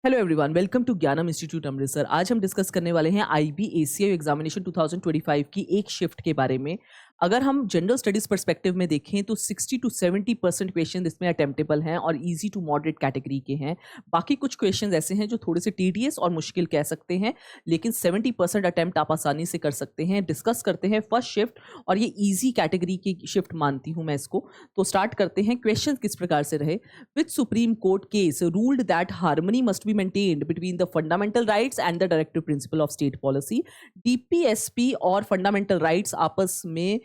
Hello everyone, welcome to ज्ञानम institute Amritsar. आज हम डिस्कस करने वाले हैं IB ACI एग्जामिनेशन 2025 की एक शिफ्ट के बारे में। अगर हम जनरल स्टडीज पर्सपेक्टिव में देखें तो 60 to 70% क्वेश्चन इसमें अटेम्प्टेबल हैं और इजी टू मॉडरेट कैटेगरी के हैं। बाकी कुछ क्वेश्चन ऐसे हैं जो थोड़े से टीडियस और मुश्किल कह सकते हैं, लेकिन 70% अटेम्प्ट आप आसानी से कर सकते हैं। डिस्कस करते हैं फर्स्ट शिफ्ट, और ये ईजी कैटेगरी की शिफ्ट मानती हूँ मैं इसको। तो स्टार्ट करते हैं। क्वेश्चन किस प्रकार से रहे? Which Supreme Court case ruled that harmony must be maintained between the fundamental rights and the directive principle of state policy? DPSP और फंडामेंटल राइट्स आपस में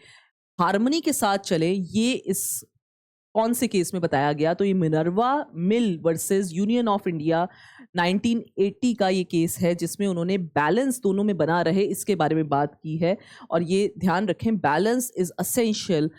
हार्मनी के साथ चले, ये इस कौन से केस में बताया गया? तो ये Minerva mill versus union of India 1980 का ये केस है, जिसमें उन्होंने बैलेंस दोनों में बना रहे इसके बारे में बात की है। और ये ध्यान रखें, balance is essential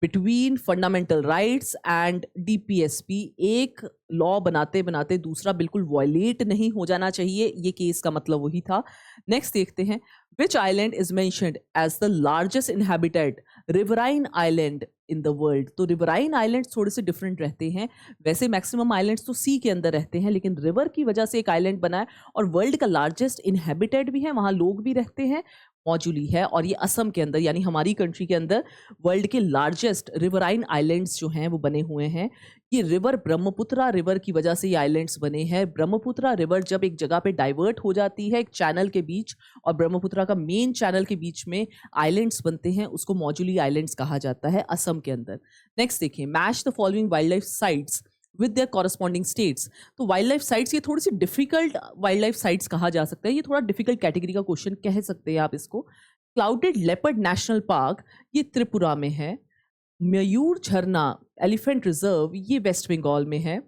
between fundamental rights and DPSP। एक लॉ बनाते बनाते दूसरा बिल्कुल वॉयलेट नहीं हो जाना चाहिए, ये केस का मतलब वही था। नेक्स्ट देखते हैं। Which island is mentioned as the largest inhabited riverine island in the world? तो रिवराइन आइलैंड्स थोड़े से डिफरेंट रहते हैं। वैसे मैक्सिमम आइलैंड्स तो सी के अंदर रहते हैं, लेकिन रिवर की वजह से एक आइलैंड बना है और वर्ल्ड का लार्जेस्ट इनहैबिटेड भी है, वहाँ लोग भी रहते हैं, मौजूली है। और ये असम के अंदर यानी हमारी कंट्री के अंदर वर्ल्ड के लार्जेस्ट रिवराइन आइलैंड्स जो हैं वो बने हुए हैं। ये रिवर ब्रह्मपुत्रा रिवर की वजह से ये आइलैंड्स बने हैं। ब्रह्मपुत्रा रिवर जब एक जगह पे डाइवर्ट हो जाती है एक चैनल के बीच और ब्रह्मपुत्रा का मेन चैनल के बीच में आइलैंड्स बनते हैं, उसको मौजूली आइलैंड्स कहा जाता है असम के अंदर। नेक्स्ट देखिए। Match the following wild life sites with their corresponding states. तो वाइल्ड लाइफ साइट्स ये थोड़ी सी डिफिकल्ट वाइल्ड लाइफ साइट्स कहा जा सकता है, ये थोड़ा डिफिकल्ट कैटेगरी का क्वेश्चन कह सकते हैं आप इसको। क्लाउडेड लेपर्ड नेशनल पार्क ये त्रिपुरा में है। मयूर झरना एलिफेंट रिजर्व ये वेस्ट बंगाल में है।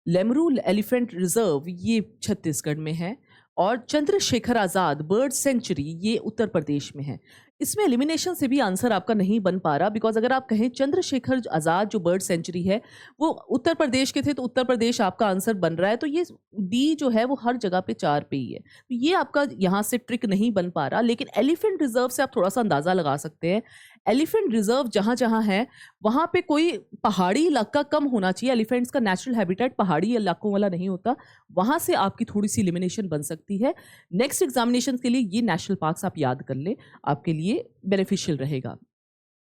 लेमरू एलिफेंट रिजर्व ये छत्तीसगढ़ में है। और चंद्रशेखर आज़ाद बर्ड सेंचुरी ये उत्तर प्रदेश में है। इसमें एलिमिनेशन से भी आंसर आपका नहीं बन पा रहा, बिकॉज अगर आप कहें चंद्रशेखर आज़ाद जो बर्ड सेंचुरी है वो उत्तर प्रदेश के थे, तो उत्तर प्रदेश आपका आंसर बन रहा है। तो ये डी जो है वो हर जगह पे 4 पे ही है, तो ये आपका यहाँ से ट्रिक नहीं बन पा रहा। लेकिन एलिफेंट रिजर्व से आप थोड़ा सा अंदाज़ा लगा सकते हैं। एलिफेंट रिजर्व जहाँ जहाँ है वहाँ पे कोई पहाड़ी इलाका कम होना चाहिए। एलिफेंट्स का नेचुरल हैबिटेट पहाड़ी इलाकों वाला नहीं होता, वहाँ से आपकी थोड़ी सी एलिमिनेशन बन सकती है। नेक्स्ट एग्जामिनेशन के लिए ये नेशनल पार्क्स आप याद कर लें, आपके लिए बेनिफिशियल रहेगा।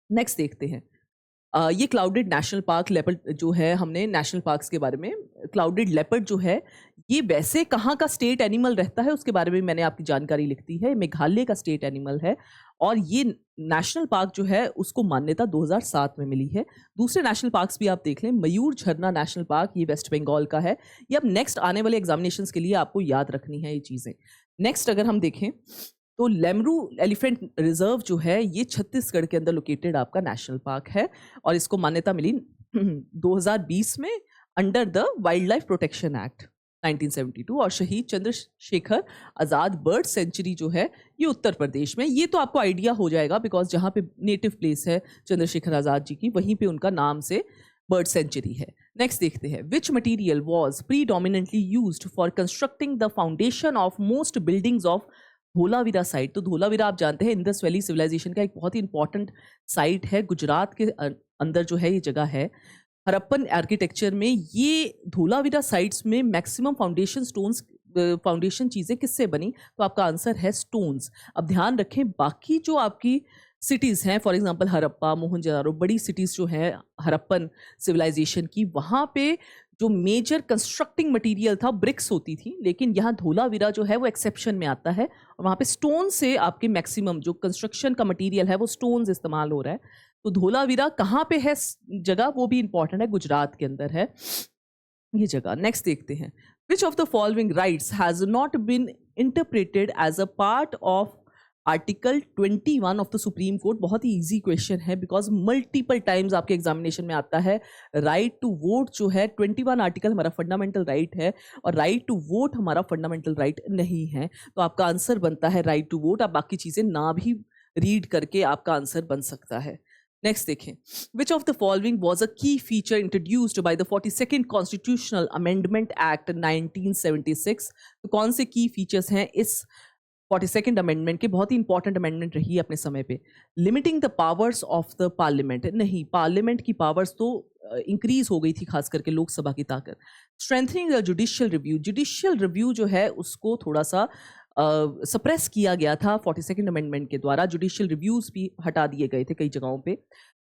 नेक्स्ट देखते हैं। ये क्लाउडेड नेशनल पार्क लेपर्ड जो है, हमने नेशनल पार्क्स के बारे में, क्लाउडेड लेपर्ड जो है ये वैसे कहाँ का स्टेट एनिमल रहता है उसके बारे में मैंने आपकी जानकारी लिख दी है। मेघालय का स्टेट एनिमल है और ये नेशनल पार्क जो है उसको मान्यता 2007 में मिली है। दूसरे नेशनल पार्क्स भी आप देख लें। मयूर झरना नेशनल पार्क ये वेस्ट बंगाल का है। ये अब नेक्स्ट आने वाले एग्जामिनेशंस के लिए आपको याद रखनी है ये चीज़ें। नेक्स्ट अगर हम देखें तो लेमरू एलिफेंट रिजर्व जो है ये छत्तीसगढ़ के अंदर लोकेटेड आपका नेशनल पार्क है और इसको मान्यता मिली 2020 में under the wild life protection act 1972। और शहीद चंद्रशेखर आज़ाद बर्ड सेंचुरी जो है ये उत्तर प्रदेश में। ये तो आपको आइडिया हो जाएगा बिकॉज जहाँ पे नेटिव प्लेस है चंद्रशेखर आज़ाद जी की, वहीं पे उनका नाम से बर्ड सेंचुरी है। नेक्स्ट देखते हैं। विच material was predominantly used for constructing the foundation of most buildings of Dholavira site? तो धोलावीरा आप जानते हैं इंडस वैली सिविलाइजेशन का एक बहुत ही इंपॉर्टेंट साइट है, गुजरात के अंदर जो है ये जगह है। हड़प्पन आर्किटेक्चर में ये धोलावीरा साइट्स में मैक्सिमम फाउंडेशन चीज़ें किससे बनी? तो आपका आंसर है स्टोन्स। अब ध्यान रखें, बाकी जो आपकी सिटीज़ हैं, फॉर एग्जांपल हड़प्पा, मोहनजोदारो, बड़ी सिटीज़ जो हैं हड़प्पन सिविलाइजेशन की, वहाँ पे जो मेजर कंस्ट्रक्टिंग मटेरियल था ब्रिक्स होती थी, लेकिन यहाँ धोलावीरा जो है वो एक्सेप्शन में आता है और वहाँ पे स्टोन से आपके मैक्सिमम जो कंस्ट्रक्शन का मटेरियल है वो स्टोन्स इस्तेमाल हो रहा है। तो धोलावीरा कहाँ पे है जगह, वो भी इंपॉर्टेंट है, गुजरात के अंदर है ये जगह। नेक्स्ट देखते हैं। Which of the following rights has not been interpreted as a part of article 21 of the supreme court? बहुत ही इजी क्वेश्चन है बिकॉज मल्टीपल टाइम्स आपके एग्जामिनेशन में आता है। राइट टू वोट जो है 21 आर्टिकल हमारा फंडामेंटल राइट है और राइट टू वोट हमारा फंडामेंटल राइट नहीं है, तो आपका आंसर बनता है राइट टू वोट। आप बाकी चीज़ें ना भी रीड करके आपका आंसर बन सकता है। नेक्स्ट देखें। Which of the following was a key feature introduced by the 42nd constitutional amendment act 1976? तो कौन से की फीचर्स हैं इस 42nd अमेंडमेंट के बहुत ही इंपॉर्टेंट अमेंडमेंट रही है अपने समय पे। Limiting the powers of the parliament, नहीं, पार्लियामेंट की पावर्स तो इंक्रीज हो गई थी, खास करके लोकसभा की ताकत। स्ट्रेंथनिंग द जुडिशियल रिव्यू जो है उसको थोड़ा सा सप्रेस किया गया था 42nd अमेंडमेंट के द्वारा। जुडिशियल रिव्यूज भी हटा दिए गए थे कई जगहों पे।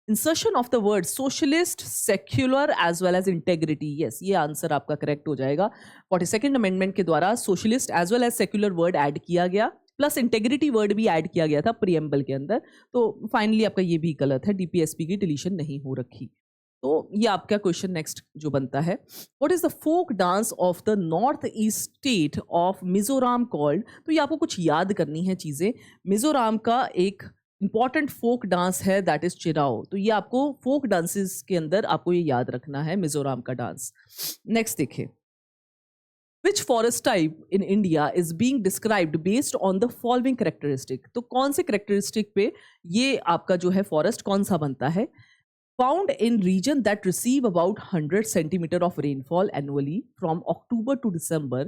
Insertion of the word socialist, secular as well as integrity, yes, ये आंसर आपका करेक्ट हो जाएगा। 42nd अमेंडमेंट के द्वारा socialist as well as secular word add किया गया, प्लस इंटेग्रिटी वर्ड भी ऐड किया गया था प्रीएम्बल के अंदर। तो फाइनली आपका ये भी गलत है, डीपीएसपी की डिलीशन नहीं हो रखी। तो ये आपका क्वेश्चन नेक्स्ट जो बनता है, what is the folk dance of the north east state of Mizoram called. तो ये आपको कुछ याद करनी है चीजें। मिजोरम का एक इंपॉर्टेंट फोक डांस है दैट इज चिराओ। तो ये आपको फोक डांसेस के अंदर आपको ये याद रखना है, मिजोरम का डांस। नेक्स्ट देखिए, Which forest type in India is being described based on the following characteristic। तो कौन से characteristic पे ये आपका जो है फॉरेस्ट कौन सा बनता है। Found in region that receive about 100 centimeter of rainfall annually from October to December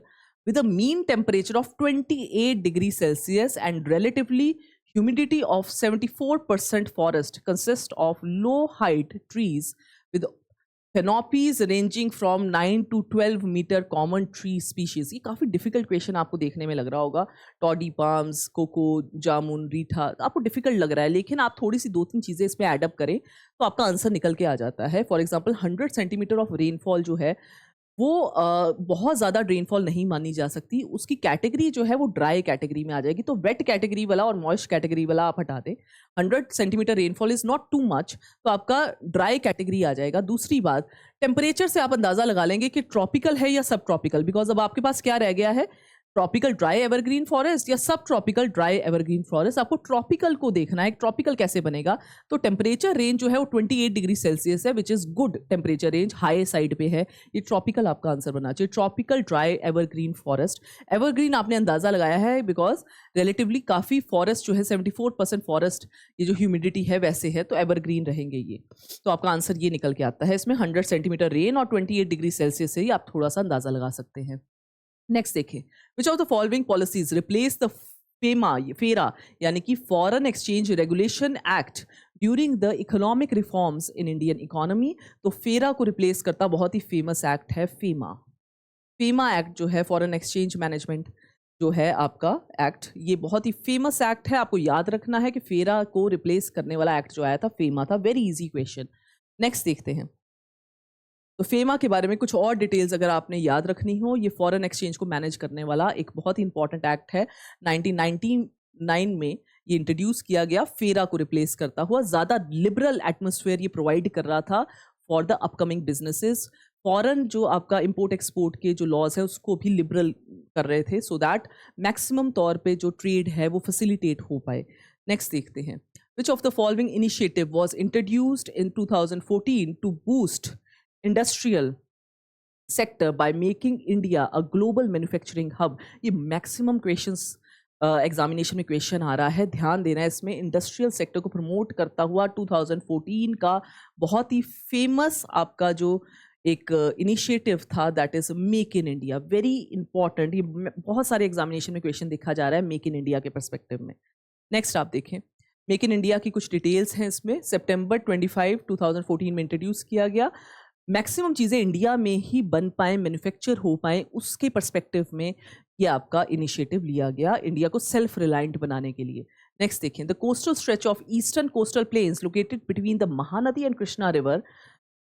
with a mean temperature of 28 degrees Celsius and relatively humidity of 74%। Forest consists of low height trees with canopies ranging from 9 to 12 metre common tree species. ये काफ़ी difficult question आपको देखने में लग रहा होगा। Toddy palms, cocoa, जामुन, रीठा, आपको difficult लग रहा है, लेकिन आप थोड़ी सी 2-3 चीज़ें इसमें ऐडअप करें तो आपका आंसर निकल के आ जाता है। For example 100 centimetre of rainfall जो है वो बहुत ज़्यादा रेनफॉल नहीं मानी जा सकती। उसकी कैटेगरी जो है वो ड्राई कैटेगरी में आ जाएगी। तो वेट कैटेगरी वाला और मॉइस्ट कैटेगरी वाला आप हटा दें। 100 centimetre rainfall is not too much, तो आपका ड्राई कैटेगरी आ जाएगा। दूसरी बात, टेम्परेचर से आप अंदाजा लगा लेंगे कि ट्रॉपिकल है या सब ट्रॉपिकल, बिकॉज अब आपके पास क्या रह गया है, ट्रॉपिकल ड्राई एवरग्रीन फॉरेस्ट या सब ट्रॉपिकल ड्राई एवरग्रीन फॉरेस्ट। आपको ट्रॉपिकल को देखना है, ट्रॉपिकल कैसे बनेगा। तो टेम्परेचर रेंज जो है वो 28 डिग्री सेल्सियस है, which is good temperature range, high side पे है। ये ट्रॉपिकल आपका आंसर बनना चाहिए, tropical dry evergreen forest. Evergreen आपने अंदाजा लगाया है बिकॉज रिलेटिवली काफ़ी फॉरेस्ट जो है 74% फॉरेस्ट, ये जो ह्यूमिडिटी है वैसे है, तो एवरग्रीन रहेंगे ये। तो आपका आंसर ये निकल के आता है इसमें। 100 सेंटीमीटर रेन और 28 डिग्री सेल्सियस से ही आप थोड़ा सा अंदाजा लगा सकते हैं। नेक्स्ट देखिए, विच of the following policies replace the फेरा यानी कि foreign exchange regulation act during the economic reforms in Indian economy. तो फेरा को रिप्लेस करता बहुत ही फेमस एक्ट है फेमा। फेमा एक्ट जो है फॉरेन एक्सचेंज मैनेजमेंट जो है आपका एक्ट, ये बहुत ही फेमस एक्ट है। आपको याद रखना है कि फेरा को रिप्लेस करने वाला एक्ट जो आया था फेमा था। Very easy question. नेक्स्ट देखते हैं, तो फेमा के बारे में कुछ और डिटेल्स अगर आपने याद रखनी हो, ये फॉरेन एक्सचेंज को मैनेज करने वाला एक बहुत ही इंपॉर्टेंट एक्ट है। 1999 में ये इंट्रोड्यूस किया गया, फेरा को रिप्लेस करता हुआ। ज़्यादा लिबरल एटमोसफेयर ये प्रोवाइड कर रहा था for the upcoming businesses. Foreign जो आपका इंपोर्ट एक्सपोर्ट के जो लॉज है उसको भी लिबरल कर रहे थे, सो दैट मैक्सिमम तौर पे जो ट्रेड है वो फैसिलिटेट हो पाए। नेक्स्ट देखते हैं, which of the following initiative was introduced in 2014 to boost industrial sector by making India a global manufacturing hub. ये मैक्सिमम क्वेश्चंस एग्जामिनेशन में क्वेश्चन आ रहा है, ध्यान देना है इसमें। इंडस्ट्रियल सेक्टर को प्रमोट करता हुआ 2014 का बहुत ही फेमस आपका जो एक इनिशिएटिव था that is make in India. Very important, ये बहुत सारे एग्जामिनेशन में क्वेश्चन देखा जा रहा है मेक इन इंडिया के परस्पेक्टिव में। नेक्स्ट आप देखें, मेक इन इंडिया की कुछ डिटेल्स हैं इसमें। सितंबर 25, 2014 में इंट्रोड्यूस किया गया। मैक्सिमम चीज़ें इंडिया में ही बन पाए, मैन्युफैक्चर हो पाए, उसके पर्सपेक्टिव में ये आपका इनिशिएटिव लिया गया इंडिया को सेल्फ रिलायंट बनाने के लिए। नेक्स्ट देखें, the coastal stretch of eastern coastal plains located between the Mahanadi and Krishna river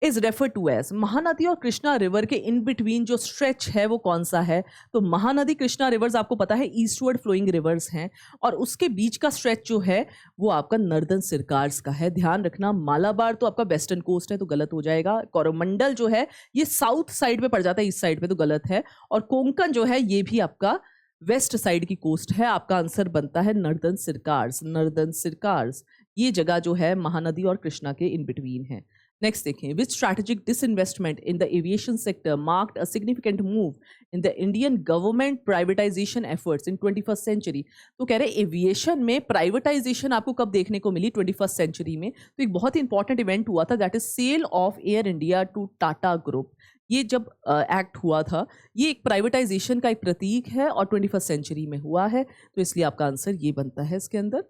is refer to as. Mahanadi और कृष्णा रिवर के इन बिटवीन जो स्ट्रेच है वो कौन सा है। तो महानदी कृष्णा रिवर्स आपको पता है ईस्टवर्ड फ्लोइंग रिवर्स हैं, और उसके बीच का स्ट्रेच जो है वो आपका नर्दर्न सिरकार्स का है। ध्यान रखना, मालाबार तो आपका वेस्टर्न कोस्ट है तो गलत हो जाएगा। कोरोमंडल जो है ये साउथ साइड पे पड़ जाता है, ईस्ट साइड पे, तो गलत है। और कोंकण जो है ये भी आपका वेस्ट साइड की कोस्ट है। आपका आंसर बनता है नर्दर्न सिरकार्स। नर्दर्न सिरकार्स ये जगह जो है महानदी और कृष्णा के इन बिटवीन है। नेक्स्ट देखें, which strategic disinvestment in the aviation sector marked a significant move in the Indian government privatisation efforts in 21st century. तो कह रहे एविएशन में प्राइवेटाइजेशन आपको कब देखने को मिली 21st सेंचुरी में। तो एक बहुत ही इंपॉर्टेंट इवेंट हुआ था, that is sale of Air India to Tata group. ये जब एक्ट हुआ था, ये एक प्राइवेटाइजेशन का एक प्रतीक है और 21st सेंचुरी में हुआ है, तो इसलिए आपका आंसर ये बनता है इसके अंदर।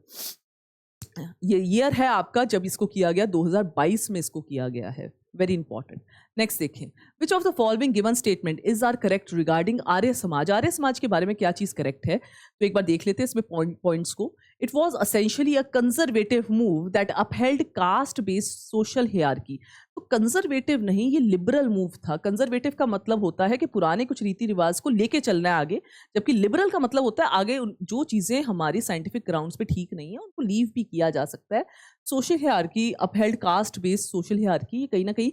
ये ईयर है आपका जब इसको किया गया, 2022 में इसको किया गया है, वेरी इंपॉर्टेंट। नेक्स्ट देखें, which of the following given statement is are correct regarding Arya Samaj. Arya समाज के बारे में क्या चीज करेक्ट है, तो एक बार देख लेते हैं इसमें पॉइंट्स को। It was essentially a conservative move that upheld caste based social hierarchy. तो कंजर्वेटिव नहीं, ये लिबरल मूव था। कंजर्वेटिव का मतलब होता है कि पुराने कुछ रीति रिवाज को लेके चलना है आगे, जबकि लिबरल का मतलब होता है आगे जो चीजें हमारी साइंटिफिक ग्राउंड्स पे ठीक नहीं है उनको लीव भी किया जा सकता है। Social hierarchy, upheld caste based social hierarchy, कहीं ना कहीं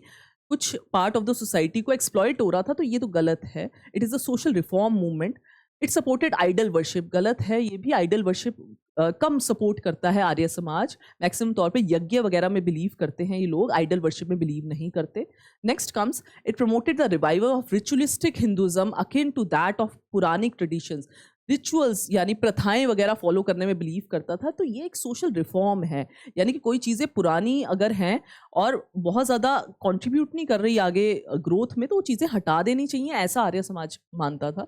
कुछ पार्ट ऑफ द सोसाइटी को एक्सप्लॉइट हो रहा था, तो ये तो गलत है। It is a social reform movement. It supported idol worship, गलत है ये भी। आइडल वर्शिप कम सपोर्ट करता है आर्य समाज, मैक्सिमम तौर पे यज्ञ वगैरह में बिलीव करते हैं ये लोग, आइडल वर्शिप में बिलीव नहीं करते। Next comes, it promoted the revival of ritualistic Hinduism akin to that of Puranic traditions. Rituals यानी प्रथाएं वगैरह फॉलो करने में बिलीव करता था, तो ये एक सोशल रिफॉर्म है। यानी कि कोई चीज़ें पुरानी अगर हैं और बहुत ज़्यादा कंट्रीब्यूट नहीं कर रही आगे ग्रोथ में, तो वो चीज़ें हटा देनी चाहिए, ऐसा आर्य समाज मानता था।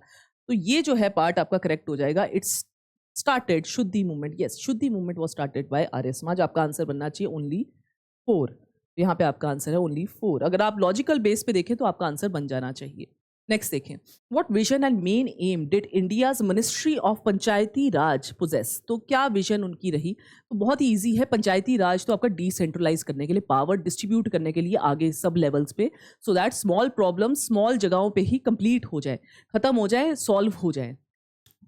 तो ये जो है पार्ट आपका करेक्ट हो जाएगा। इट्स स्टार्टेड शुद्धि मूवमेंट, यस शुद्धि movement was started by Arya Samaj. आपका आंसर बनना चाहिए ओनली 4। यहाँ पे आपका आंसर है ओनली 4। अगर आप लॉजिकल बेस पे देखें तो आपका आंसर बन जाना चाहिए। नेक्स्ट देखें, what vision and main aim did India's ministry of Panchayati Raj poses. तो क्या विजन उनकी रही, तो बहुत ही ईजी है। पंचायती राज तो आपका डिसेंट्रलाइज करने के लिए, पावर डिस्ट्रीब्यूट करने के लिए आगे सब लेवल्स पे, so that small problem small जगहों पे ही कंप्लीट हो जाए, खत्म हो जाए, सॉल्व हो जाए।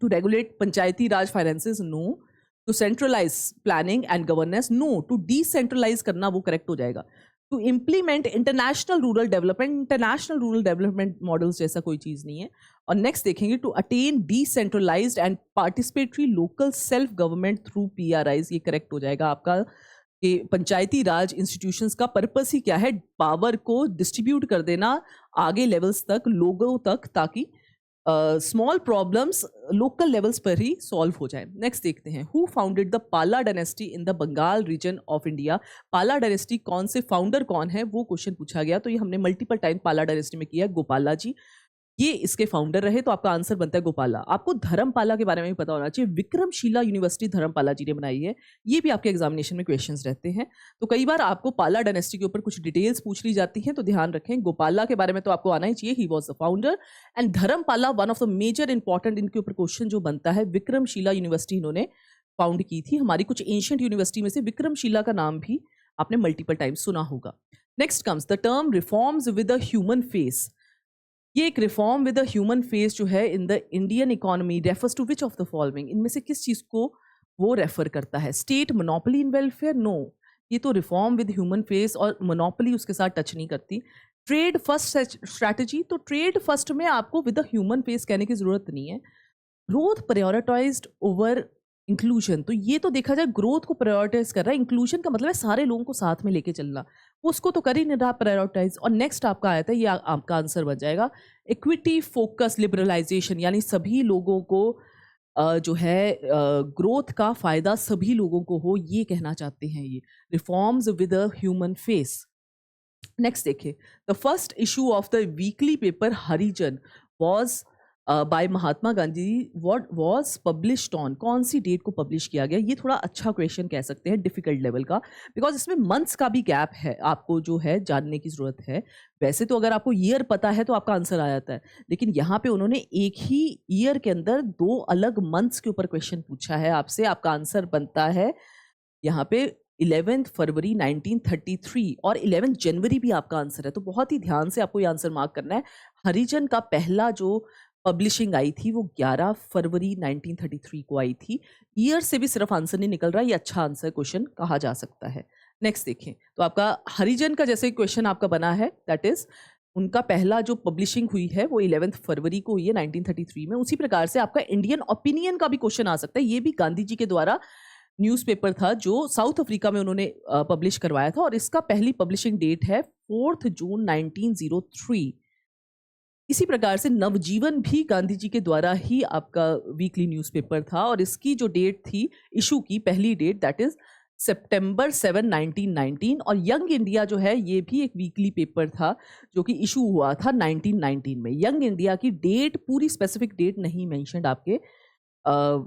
To regulate Panchayati Raj finances, no. To centralize planning and governance, no. To decentralize करना, वो करेक्ट हो जाएगा। To implement international rural development, international rural development models जैसा कोई चीज़ नहीं है। और नेक्स्ट देखेंगे, to attain decentralized and participatory local self government through PRIs, ये करेक्ट हो जाएगा आपका। कि पंचायती राज इंस्टीट्यूशंस का पर्पस ही क्या है, पावर को डिस्ट्रीब्यूट कर देना आगे लेवल्स तक, लोगों तक, ताकि स्मॉल प्रॉब्लम्स लोकल लेवल्स पर ही सॉल्व हो जाए। नेक्स्ट देखते हैं, who founded the Pala dynasty in the Bengal region of India. Pala dynasty कौन से फाउंडर कौन है, वो क्वेश्चन पूछा गया। तो ये हमने मल्टीपल टाइम पाला डायनेस्टी में किया है, गोपाला जी ये इसके फाउंडर रहे, तो आपका आंसर बनता है गोपाला। आपको धर्मपाला के बारे में भी पता होना चाहिए, विक्रमशिला यूनिवर्सिटी धर्मपाला जी ने बनाई है, ये भी आपके एग्जामिनेशन में क्वेश्चंस रहते हैं। तो कई बार आपको पाला डायनेस्टी के ऊपर कुछ डिटेल्स पूछ ली जाती हैं, तो ध्यान रखें। गोपाला के बारे में तो आपको आना ही चाहिए, he was the founder. And Dharmapala one of the major important इनके ऊपर क्वेश्चन जो बनता है, विक्रमशिला यूनिवर्सिटी इन्होंने फाउंड की थी। हमारी कुछ एंशियंट यूनिवर्सिटी में से विक्रमशिला का नाम भी आपने मल्टीपल टाइम सुना होगा। Next comes the term reforms with a human face. ये एक reform with a human face जो है in the Indian economy refers to which of the following, इनमें से किस चीज को वो रेफर करता है। State monopoly in welfare, no, ये तो रिफॉर्म विद ह्यूमन फेस और मोनोपोली उसके साथ टच नहीं करती। ट्रेड फर्स्ट स्ट्रैटेजी, तो ट्रेड फर्स्ट में आपको विद अ ह्यूमन फेस कहने की जरूरत नहीं है। ग्रोथ प्रायोरिटाइज्ड ओवर इंक्लूजन, तो ये तो देखा जाए ग्रोथ को प्रायोरिटाइज कर रहा है, इंक्लूजन का मतलब है सारे लोगों को साथ में लेके चलना, उसको तो कर ही नहीं रहा प्रायोरिटाइज। और नेक्स्ट आपका आया था, ये आपका आंसर बन जाएगा इक्विटी फोकस लिबरलाइजेशन, यानी सभी लोगों को जो है ग्रोथ का फायदा सभी लोगों को हो, ये कहना चाहते हैं ये reforms with a human face. Next देखिए, the first issue of the weekly paper Harijan was by Mahatma Gandhi, what was published on, कौन सी डेट को पब्लिश किया गया। ये थोड़ा अच्छा क्वेश्चन कह सकते हैं, डिफिकल्ट लेवल का, बिकॉज इसमें मंथ्स का भी गैप है, आपको जो है जानने की जरूरत है। वैसे तो अगर आपको ईयर पता है तो आपका आंसर आ जाता है, लेकिन यहाँ पे उन्होंने एक ही ईयर के अंदर 2 अलग मंथ्स के ऊपर क्वेश्चन पूछा है आपसे। आपका आंसर बनता है यहाँ पे 11 फरवरी 1933 और 11 जनवरी भी आपका आंसर है। तो बहुत ही ध्यान से आपको ये आंसर मार्क करना है। हरिजन का पहला जो पब्लिशिंग आई थी वो 11 फरवरी 1933 को आई थी। ईयर से भी सिर्फ आंसर नहीं निकल रहा, ये अच्छा आंसर क्वेश्चन कहा जा सकता है। नेक्स्ट देखें, तो आपका हरिजन का जैसे क्वेश्चन आपका बना है, दैट इज उनका पहला जो पब्लिशिंग हुई है वो 11 फरवरी को हुई है 1933 में। उसी प्रकार से आपका इंडियन ओपिनियन का भी क्वेश्चन आ सकता है, ये भी गांधी जी के द्वारा न्यूज़पेपर था जो साउथ अफ्रीका में उन्होंने पब्लिश करवाया था और इसका पहली पब्लिशिंग डेट है 4 जून 1903। इसी प्रकार से नवजीवन भी गांधी जी के द्वारा ही आपका वीकली न्यूज़पेपर था और इसकी जो डेट थी इशू की पहली डेट दैट इज सितंबर 7 1919 और यंग इंडिया जो है ये भी एक वीकली पेपर था जो कि इशू हुआ था 1919 में। यंग इंडिया की डेट पूरी स्पेसिफिक डेट नहीं मेंशन्ड आपके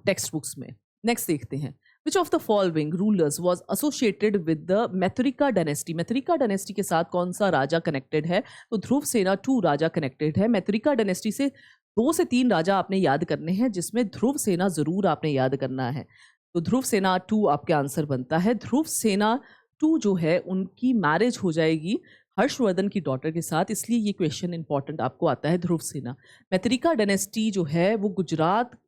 टेक्स्ट बुक्स में। नेक्स्ट देखते हैं, which of the following rulers was associated with the Maitraka dynasty. Maitraka dynasty के साथ कौन सा राजा कनेक्टेड है? तो ध्रुव सेना 2 राजा कनेक्टेड है। मैत्रिका डायनेस्टी से 2 से 3 राजा आपने याद करने हैं जिसमें ध्रुव सेना जरूर आपने याद करना है। तो ध्रुव सेना 2 आपके आंसर बनता है। ध्रुव सेना 2 जो है उनकी मैरिज हो जाएगी हर्षवर्धन की डॉटर के साथ, इसलिए ये क्वेश्चन इंपॉर्टेंट आपको आता है ध्रुव सेना। मैत्रिका डायनेस्टी जो है वो गुजरात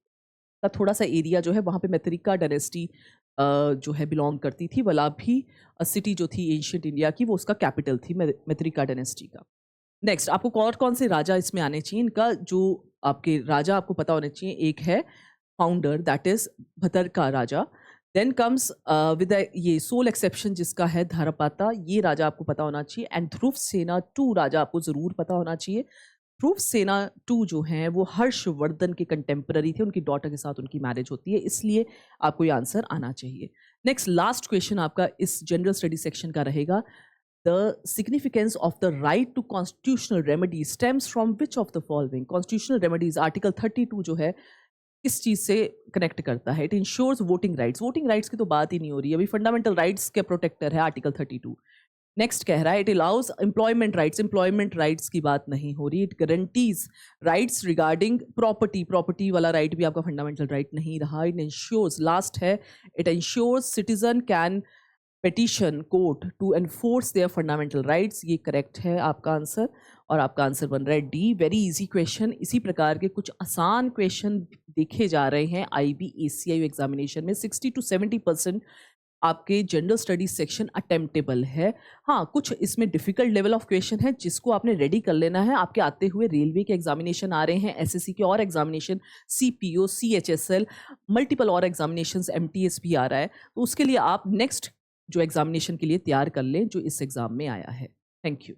का थोड़ा सा एरिया जो है वहाँ पे मैत्रिका डायनेस्टी जो है बिलोंग करती थी। वलाभी सिटी जो थी एंशियंट इंडिया की वो उसका कैपिटल थी मैत्रिका डायनेस्टी का। नेक्स्ट आपको कौन कौन से राजा इसमें आने चाहिए, इनका जो आपके राजा आपको पता होने चाहिए। एक है फाउंडर दैट इज भतरका राजा, देन कम्स विद ये सोल एक्सेप्शन जिसका है धारापाता, ये राजा आपको पता होना चाहिए। एंड ध्रुव सेना 2 राजा आपको जरूर पता होना चाहिए। ध्रुव सेना 2 जो हैं वो हर्षवर्धन के कंटेम्पररी थे, उनकी डॉटर के साथ उनकी मैरिज होती है, इसलिए आपको ये आंसर आना चाहिए। नेक्स्ट लास्ट क्वेश्चन आपका इस जनरल स्टडी सेक्शन का रहेगा, the significance of the right to constitutional remedies stems from which of the following. Constitutional remedies article 32 जो है किस चीज से कनेक्ट करता है? It ensures voting rights. Voting rights की तो बात ही नहीं हो रही, अभी फंडामेंटल राइट्स के प्रोटेक्टर है आर्टिकल 32। नेक्स्ट कह रहा है it allows employment rights, employment rights की बात नहीं हो रही। It guarantees rights regarding property, property वाला राइट भी आपका फंडामेंटल राइट नहीं रहा। इट इंश्योर्स, लास्ट है, it ensures citizen can petition court to enforce their fundamental rights. ये करेक्ट है आपका आंसर और आपका आंसर बन रहा है डी, वेरी इजी क्वेश्चन। इसी प्रकार के कुछ आसान क्वेश्चन देखे जा रहे हैं IBACIU एग्जामिनेशन में। 60 to 70% आपके जनरल स्टडीज सेक्शन अटेम्प्टेबल है। हाँ, कुछ इसमें डिफिकल्ट लेवल ऑफ क्वेश्चन है जिसको आपने रेडी कर लेना है। आपके आते हुए रेलवे के एग्जामिनेशन आ रहे हैं, SSC के और एग्जामिनेशन, CPO, CHSL, मल्टीपल और एग्जामिनेशंस, MTS भी आ रहा है, तो उसके लिए आप नेक्स्ट जो एग्जामिनेशन के लिए तैयार कर लें जो इस एग्जाम में आया है। Thank you.